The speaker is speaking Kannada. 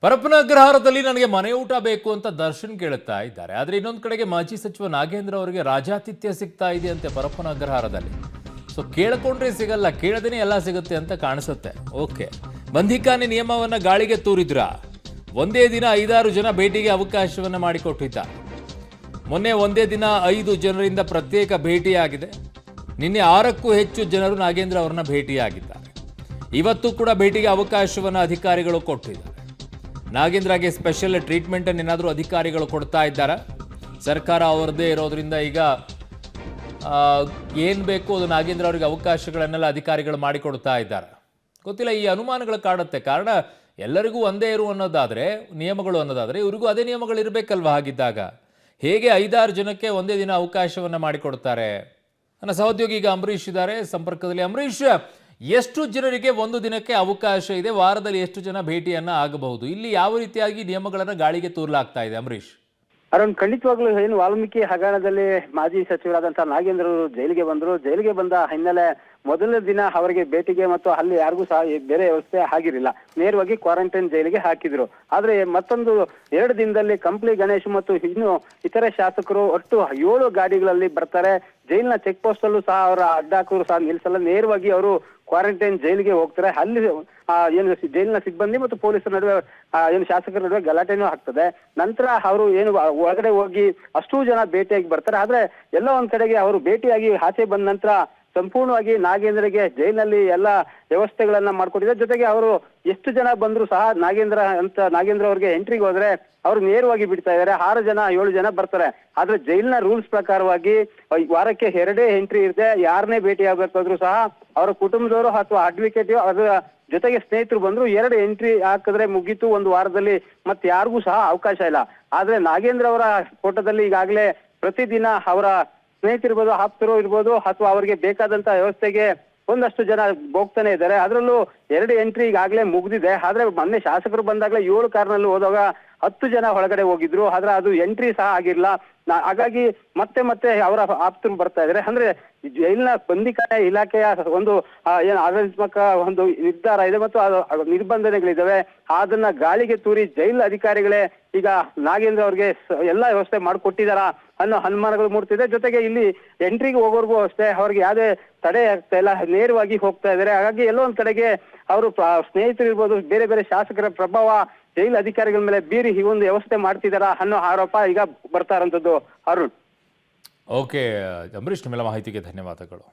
ಪರಪ್ಪನ ಅಗ್ರಹಾರದಲ್ಲಿ ನನಗೆ ಮನೆ ಊಟ ಬೇಕು ಅಂತ ದರ್ಶನ್ ಕೇಳುತ್ತಾ ಇದ್ದಾರೆ. ಆದರೆ ಇನ್ನೊಂದು ಕಡೆಗೆ ಮಾಜಿ ಸಚಿವ ನಾಗೇಂದ್ರ ಅವರಿಗೆ ರಾಜಾತಿಥ್ಯ ಸಿಗ್ತಾ ಇದೆಯಂತೆ ಪರಪ್ಪನ ಅಗ್ರಹಾರದಲ್ಲಿ. ಸೊ ಕೇಳಿಕೊಂಡ್ರೆ ಸಿಗಲ್ಲ, ಕೇಳದೇನೆ ಎಲ್ಲ ಸಿಗುತ್ತೆ ಅಂತ ಕಾಣಿಸುತ್ತೆ. ಓಕೆ, ಬಂಧಿಖಾನೆ ನಿಯಮವನ್ನ ಗಾಳಿಗೆ ತೂರಿದ್ರ. ಒಂದೇ ದಿನ 5-6 ಜನ ಭೇಟಿಗೆ ಅವಕಾಶವನ್ನ ಮಾಡಿಕೊಟ್ಟಿದ್ದಾರೆ. ಮೊನ್ನೆ ಒಂದೇ ದಿನ 5 ಜನರಿಂದ ಪ್ರತ್ಯೇಕ ಭೇಟಿಯಾಗಿದೆ. ನಿನ್ನೆ 6ಕ್ಕೂ ಹೆಚ್ಚು ಜನರು ನಾಗೇಂದ್ರ ಅವರನ್ನ ಭೇಟಿಯಾಗಿದ್ದಾರೆ. ಇವತ್ತು ಕೂಡ ಭೇಟಿಗೆ ಅವಕಾಶವನ್ನು ಅಧಿಕಾರಿಗಳು ಕೊಟ್ಟಿದ್ದಾರೆ. ನಾಗೇಂದ್ರಗೆ ಸ್ಪೆಷಲ್ ಟ್ರೀಟ್ಮೆಂಟ್ ಏನಾದರೂ ಅಧಿಕಾರಿಗಳು ಕೊಡ್ತಾ ಇದ್ದಾರೆ. ಸರ್ಕಾರ ಅವರದೇ ಇರೋದ್ರಿಂದ ಈಗ ಏನು ಬೇಕು ಅದು ನಾಗೇಂದ್ರ ಅವರಿಗೆ ಅವಕಾಶಗಳನ್ನೆಲ್ಲ ಅಧಿಕಾರಿಗಳು ಮಾಡಿಕೊಡ್ತಾ ಇದ್ದಾರೆ. ಗೊತ್ತಿಲ್ಲ, ಈ ಅನುಮಾನಗಳು ಕಾಡುತ್ತೆ. ಕಾರಣ ಎಲ್ಲರಿಗೂ ಒಂದೇ ಇರು ಅನ್ನೋದಾದರೆ, ನಿಯಮಗಳು ಅನ್ನೋದಾದರೆ ಇವರಿಗೂ ಅದೇ ನಿಯಮಗಳು ಇರಬೇಕಲ್ವ. ಹಾಗಿದ್ದಾಗ ಹೇಗೆ 5-6 ಜನಕ್ಕೆ ಒಂದೇ ದಿನ ಅವಕಾಶವನ್ನು ಮಾಡಿಕೊಡ್ತಾರೆ? ನನ್ನ ಸಹೋದ್ಯೋಗಿ ಈಗ ಅಂಬರೀಷ್ ಇದ್ದಾರೆ ಸಂಪರ್ಕದಲ್ಲಿ. ಅಂಬರೀಷ್, ಎಷ್ಟು ಜನರಿಗೆ ಒಂದು ದಿನಕ್ಕೆ ಅವಕಾಶ ಇದೆ? ವಾರದಲ್ಲಿ ಎಷ್ಟು ಜನ ಭೇಟಿಯನ್ನ ಆಗಬಹುದು? ಇಲ್ಲಿ ಯಾವ ರೀತಿಯಾಗಿ ನಿಯಮಗಳನ್ನು ಗಾಳಿಗೆ ತೂರಲಾಗ್ತಾ ಇದೆ ಅಂಬರೀಷ್? ಅರುಣ್, ಖಂಡಿತವಾಗ್ಲೂ ಏನು ವಾಲ್ಮೀಕಿ ಹಗರಣದಲ್ಲಿ ಮಾಜಿ ಸಚಿವರಾದಂತಹ ನಾಗೇಂದ್ರ ಜೈಲಿಗೆ ಬಂದ್ರು. ಜೈಲಿಗೆ ಬಂದ ಹಿನ್ನೆಲೆ ಮೊದಲನೇ ದಿನ ಅವರಿಗೆ ಭೇಟಿಗೆ ಮತ್ತು ಅಲ್ಲಿ ಯಾರಿಗೂ ಸಹ ಬೇರೆ ವ್ಯವಸ್ಥೆ ಆಗಿರಲಿಲ್ಲ. ನೇರವಾಗಿ ಕ್ವಾರಂಟೈನ್ ಜೈಲಿಗೆ ಹಾಕಿದ್ರು. ಆದ್ರೆ ಮತ್ತೊಂದು 2 ದಿನದಲ್ಲಿ ಕಂಪ್ಲಿ ಗಣೇಶ್ ಮತ್ತು ಇನ್ನು ಇತರೆ ಶಾಸಕರು ಒಟ್ಟು 7 ಗಾಡಿಗಳಲ್ಲಿ ಬರ್ತಾರೆ. ಜೈಲಿನ ಚೆಕ್ ಪೋಸ್ಟ್ ಅಲ್ಲೂ ಸಹ ಅವರ ಅಡ್ಡಾಕರು ಸಹ ನಿಲ್ಸಲ್ಲ. ನೇರವಾಗಿ ಅವರು ಕ್ವಾರಂಟೈನ್ ಜೈಲಿಗೆ ಹೋಗ್ತಾರೆ. ಅಲ್ಲಿ ಏನು ಜೈಲಿನ ಸಿಬ್ಬಂದಿ ಮತ್ತು ಪೊಲೀಸರ ನಡುವೆ ಏನು ಶಾಸಕರ ನಡುವೆ ಗಲಾಟೆನೂ ಆಗ್ತದೆ. ನಂತರ ಅವರು ಏನು ಒಳಗಡೆ ಹೋಗಿ ಅಷ್ಟೂ ಜನ ಭೇಟಿಯಾಗಿ ಬರ್ತಾರೆ. ಆದ್ರೆ ಎಲ್ಲ ಒಂದ್ ಕಡೆಗೆ ಅವರು ಭೇಟಿಯಾಗಿ ಆಚೆ ಬಂದ ನಂತರ ಸಂಪೂರ್ಣವಾಗಿ ನಾಗೇಂದ್ರಗೆ ಜೈಲಿನಲ್ಲಿ ಎಲ್ಲ ವ್ಯವಸ್ಥೆಗಳನ್ನ ಮಾಡ್ಕೊಟ್ಟಿದ್ದಾರೆ. ಜೊತೆಗೆ ಅವರು ಎಷ್ಟು ಜನ ಬಂದ್ರು ಸಹ ನಾಗೇಂದ್ರ ಅವ್ರಿಗೆ ಎಂಟ್ರಿಗೆ ಹೋದ್ರೆ ಅವ್ರು ನೇರವಾಗಿ ಬಿಡ್ತಾ ಇದ್ದಾರೆ. 6 ಜನ 7 ಜನ ಬರ್ತಾರೆ. ಆದ್ರೆ ಜೈಲಿನ ರೂಲ್ಸ್ ಪ್ರಕಾರವಾಗಿ ವಾರಕ್ಕೆ 2 ಎಂಟ್ರಿ ಇರುತ್ತೆ. ಯಾರನ್ನೇ ಭೇಟಿ ಆಗಬೇಕಾದ್ರೂ ಸಹ ಅವರ ಕುಟುಂಬದವರು ಅಥವಾ ಅಡ್ವೊಕೇಟ್ ಅವರ ಜೊತೆಗೆ ಸ್ನೇಹಿತರು ಬಂದ್ರು 2 ಎಂಟ್ರಿ ಹಾಕಿದ್ರೆ ಮುಗೀತು ಒಂದು ವಾರದಲ್ಲಿ. ಮತ್ತೆ ಯಾರಿಗೂ ಸಹ ಅವಕಾಶ ಇಲ್ಲ. ಆದ್ರೆ ನಾಗೇಂದ್ರ ಅವರ ಫೋಟೋದಲ್ಲಿ ಈಗಾಗಲೇ ಪ್ರತಿದಿನ ಅವರ ಸ್ನೇಹಿತರಿರ್ಬೋದು, ಆಪ್ತರು ಇರ್ಬೋದು, ಅಥವಾ ಅವರಿಗೆ ಬೇಕಾದಂತ ವ್ಯವಸ್ಥೆಗೆ ಒಂದಷ್ಟು ಜನ ಹೋಗ್ತಾನೆ ಇದ್ದಾರೆ. ಅದರಲ್ಲೂ 2 ಎಂಟ್ರಿ ಈಗಾಗಲೇ ಮುಗ್ದಿದೆ. ಆದ್ರೆ ಮೊನ್ನೆ ಶಾಸಕರು ಬಂದಾಗಲೇ 7 ಕಾರ್ನಲ್ಲಿ ಹೋದಾಗ 10 ಜನ ಒಳಗಡೆ ಹೋಗಿದ್ರು. ಆದ್ರೆ ಅದು ಎಂಟ್ರಿ ಸಹ ಆಗಿರ್ಲಿಲ್ಲ. ಹಾಗಾಗಿ ಮತ್ತೆ ಅವರ ಆಪ್ತರು ಬರ್ತಾ ಇದ್ದಾರೆ. ಅಂದ್ರೆ ಜೈಲಿನ ಬಂಧಿಖಾನೆ ಇಲಾಖೆಯ ಒಂದು ಏನು ಆಡಳಿತಾತ್ಮಕ ಒಂದು ನಿರ್ಧಾರ ಇದೆ ಮತ್ತು ನಿರ್ಬಂಧನೆಗಳಿದ್ದಾವೆ. ಅದನ್ನ ಗಾಳಿಗೆ ತೂರಿ ಜೈಲ್ ಅಧಿಕಾರಿಗಳೇ ಈಗ ನಾಗೇಂದ್ರ ಅವ್ರಿಗೆ ಎಲ್ಲಾ ವ್ಯವಸ್ಥೆ ಮಾಡಿಕೊಟ್ಟಿದಾರ ಅನ್ನೋ ಅನುಮಾನಗಳು ಮೂಡ್ತಿದೆ. ಜೊತೆಗೆ ಇಲ್ಲಿ ಎಂಟ್ರಿಗೆ ಹೋಗೋರ್ಗೂ ಅಷ್ಟೇ ಅವ್ರಿಗೆ ಯಾವುದೇ ತಡೆ ಆಗ್ತಾ ಇಲ್ಲ, ನೇರವಾಗಿ ಹೋಗ್ತಾ ಇದ್ದಾರೆ. ಹಾಗಾಗಿ ಎಲ್ಲೋ ಒಂದ್ ಕಡೆಗೆ ಅವರು ಸ್ನೇಹಿತರು ಇರ್ಬೋದು, ಬೇರೆ ಬೇರೆ ಶಾಸಕರ ಪ್ರಭಾವ ಜೈಲು ಅಧಿಕಾರಿಗಳ ಮೇಲೆ ಬೀರಿ ಈ ಒಂದು ವ್ಯವಸ್ಥೆ ಮಾಡ್ತಿದಾರ ಅನ್ನೋ ಆರೋಪ ಈಗ ಬರ್ತಾ ಇರೋಂಥದ್ದು. ಅರುಣ್. ಓಕೆ ಅಂಬರೀಷ್, ನಿಮ್ಮೆಲ್ಲ ಮಾಹಿತಿಗೆ ಧನ್ಯವಾದಗಳು.